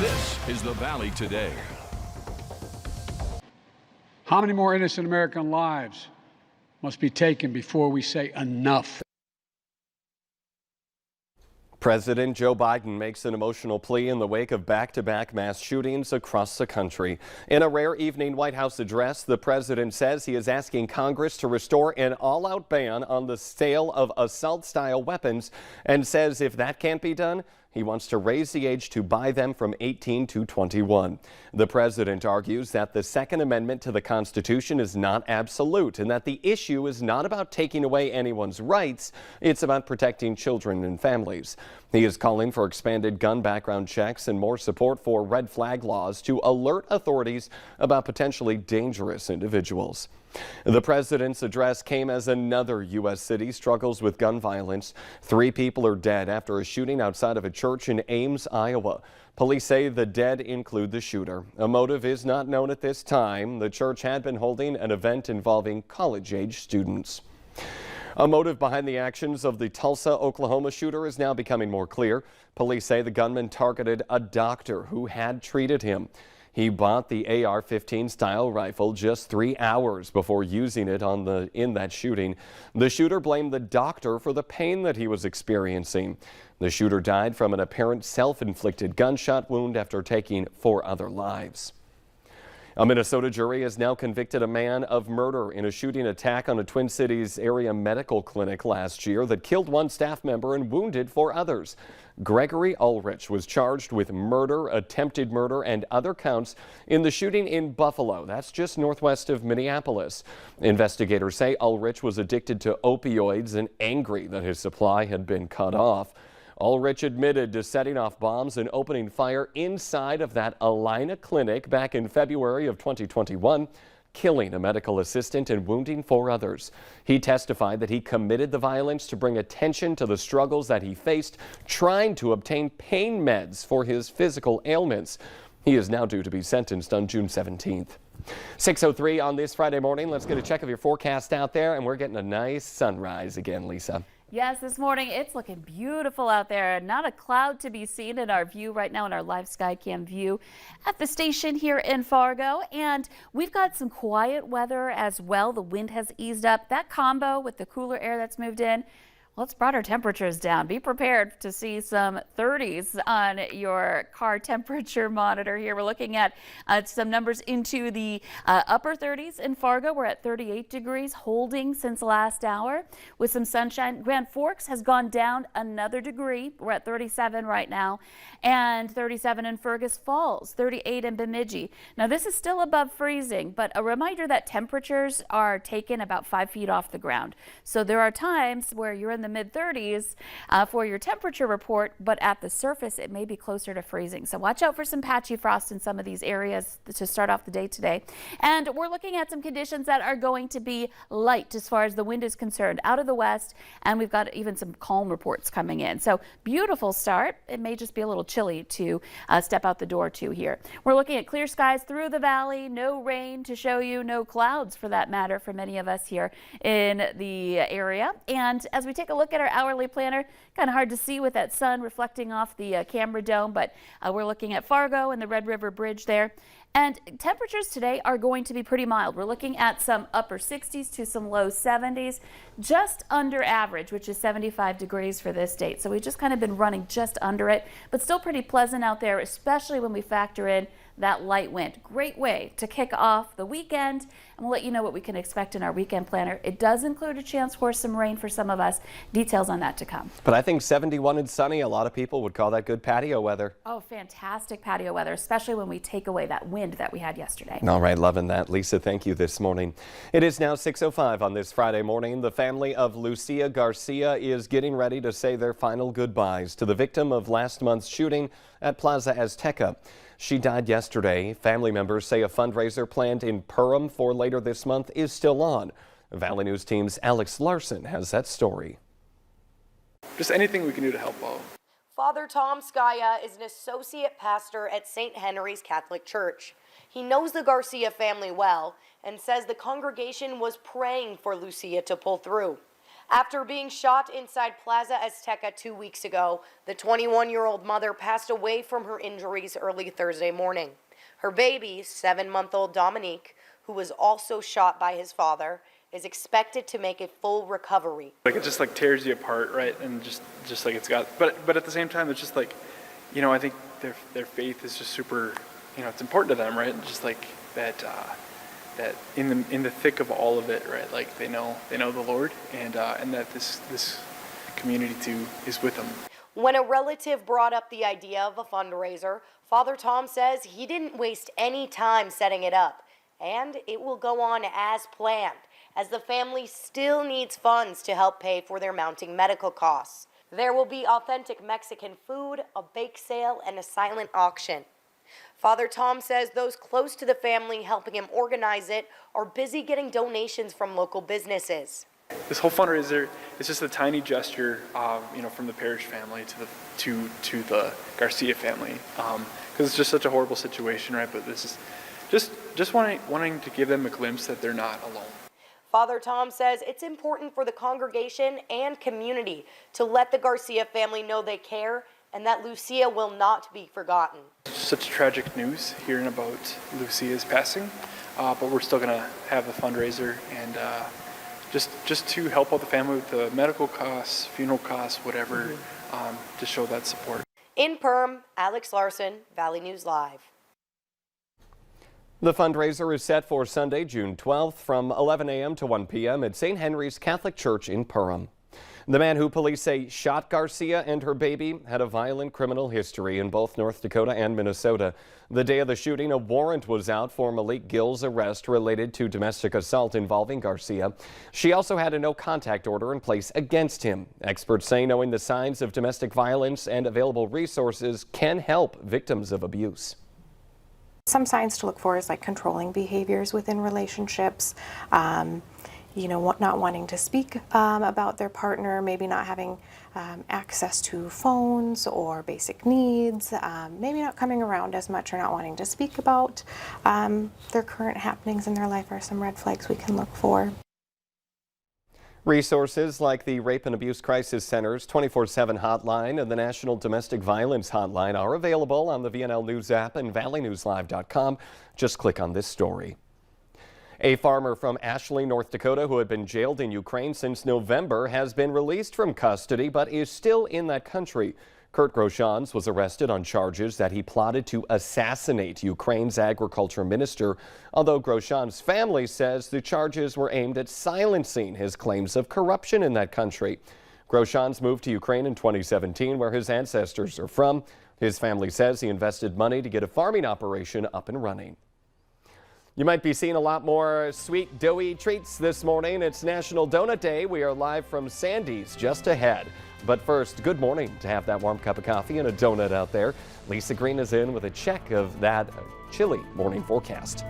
This is the Valley Today. How many more innocent American lives must be taken before we say enough? President Joe Biden makes an emotional plea in the wake of back-to-back mass shootings across the country. In a rare evening White House address, the president says he is asking Congress to restore an all-out ban on the sale of assault-style weapons and says if that can't be done, he wants to raise the age to buy them from 18 to 21. The president argues that the Second Amendment to the Constitution is not absolute and that the issue is not about taking away anyone's rights. It's about protecting children and families. He is calling for expanded gun background checks and more support for red flag laws to alert authorities about potentially dangerous individuals. The president's address came as another U.S. city struggles with gun violence. 3 people are dead after a shooting outside of a church in Ames, Iowa. Police say the dead include the shooter. A motive is not known at this time. The church had been holding an event involving college-age students. A motive behind the actions of the Tulsa, Oklahoma shooter is now becoming more clear. Police say the gunman targeted a doctor who had treated him. He bought the AR-15 style rifle just 3 hours before using it in that shooting. The shooter blamed the doctor for the pain that he was experiencing. The shooter died from an apparent self-inflicted gunshot wound after taking 4 other lives. A Minnesota jury has now convicted a man of murder in a shooting attack on a Twin Cities area medical clinic last year that killed 1 staff member and wounded 4 others. Gregory Ulrich was charged with murder, attempted murder, and other counts in the shooting in Buffalo. That's just northwest of Minneapolis. Investigators say Ulrich was addicted to opioids and angry that his supply had been cut off. Ulrich admitted to setting off bombs and opening fire inside of that Allina clinic back in February of 2021, killing a medical assistant and wounding 4 others. He testified that he committed the violence to bring attention to the struggles that he faced trying to obtain pain meds for his physical ailments. He is now due to be sentenced on June 17th. 6:03 on this Friday morning. Let's get a check of your forecast out there, and we're getting a nice sunrise again, Lisa. Yes, this morning it's looking beautiful out there. Not a cloud to be seen in our view right now in our live Skycam view at the station here in Fargo. And we've got some quiet weather as well. The wind has eased up. That combo with the cooler air that's moved in, well, it's brought our temperatures down. Be prepared to see some 30s on your car temperature monitor here. We're looking at some numbers into the upper 30s in Fargo. We're at 38 degrees, holding since last hour with some sunshine. Grand Forks has gone down another degree. We're at 37 right now, and 37 in Fergus Falls, 38 in Bemidji. Now, this is still above freezing, but a reminder that temperatures are taken about 5 feet off the ground. So there are times where you're in the mid-30s for your temperature report, but at the surface it may be closer to freezing. So watch out for some patchy frost in some of these areas to start off the day today. And we're looking at some conditions that are going to be light as far as the wind is concerned out of the west, and we've got even some calm reports coming in. So beautiful start. It may just be a little chilly to step out the door to here. We're looking at clear skies through the valley, no rain to show you, no clouds for that matter for many of us here in the area. And as we take a look at our hourly planner, kind of hard to see with that sun reflecting off the camera dome, but we're looking at Fargo and the Red River Bridge there. And temperatures today are going to be pretty mild. We're looking at some upper 60s to some low 70s, just under average, which is 75 degrees for this date. So we've just kind of been running just under it, but still pretty pleasant out there, especially when we factor in that light wind. Great way to kick off the weekend, and we'll let you know what we can expect in our weekend planner. It does include a chance for some rain for some of us. Details on that to come. But I think 71 and sunny, a lot of people would call that good patio weather. Oh, fantastic patio weather, especially when we take away that wind that we had yesterday. All right, loving that. Lisa, thank you this morning. It is now 6:05 on this Friday morning. The family of Lucia Garcia is getting ready to say their final goodbyes to the victim of last month's shooting at Plaza Azteca. She died yesterday. Family members say a fundraiser planned in Perham for later this month is still on. Valley News Team's Alex Larson has that story. Just anything we can do to help out. Father Tom Skaya is an associate pastor at St. Henry's Catholic Church. He knows the Garcia family well and says the congregation was praying for Lucia to pull through. After being shot inside Plaza Azteca 2 weeks ago, the 21-year-old mother passed away from her injuries early Thursday morning. Her baby, 7-month-old Dominique, who was also shot by his father, is expected to make a full recovery. Like it just like tears you apart, right? And just like it's got, but at the same time, it's just like, I think their faith is just super, it's important to them, right? And just like that in the thick of all of it, right? Like they know the Lord, and that this community too is with them. When a relative brought up the idea of a fundraiser, Father Tom says he didn't waste any time setting it up, and it will go on as planned, as the family still needs funds to help pay for their mounting medical costs. There will be authentic Mexican food, a bake sale, and a silent auction. Father Tom says those close to the family helping him organize it are busy getting donations from local businesses. This whole fundraiser is just a tiny gesture, from the parish family to the Garcia family, because it's just such a horrible situation, right? But this is just wanting to give them a glimpse that they're not alone. Father Tom says it's important for the congregation and community to let the Garcia family know they care and that Lucia will not be forgotten. Such tragic news hearing about Lucia's passing, but we're still gonna have the fundraiser and just to help out the family with the medical costs, funeral costs, whatever, to show that support. In Perm, Alex Larson, Valley News Live. The fundraiser is set for Sunday, June 12th from 11 a.m. to 1 p.m. at St. Henry's Catholic Church in Perham. The man who police say shot Garcia and her baby had a violent criminal history in both North Dakota and Minnesota. The day of the shooting, a warrant was out for Malik Gill's arrest related to domestic assault involving Garcia. She also had a no-contact order in place against him. Experts say knowing the signs of domestic violence and available resources can help victims of abuse. Some signs to look for is like controlling behaviors within relationships, not wanting to speak about their partner, maybe not having access to phones or basic needs, maybe not coming around as much or not wanting to speak about their current happenings in their life are some red flags we can look for. Resources like the Rape and Abuse Crisis Center's 24/7 hotline and the National Domestic Violence Hotline are available on the VNL News app and valleynewslive.com. Just click on this story. A farmer from Ashley, North Dakota, who had been jailed in Ukraine since November, has been released from custody but is still in that country. Kurt Groshans was arrested on charges that he plotted to assassinate Ukraine's agriculture minister, although Groshans' family says the charges were aimed at silencing his claims of corruption in that country. Groshans moved to Ukraine in 2017, where his ancestors are from. His family says he invested money to get a farming operation up and running. You might be seeing a lot more sweet, doughy treats this morning. It's National Donut Day. We are live from Sandy's just ahead. But first, good morning. To have that warm cup of coffee and a donut out there, Lisa Green is in with a check of that chilly morning forecast.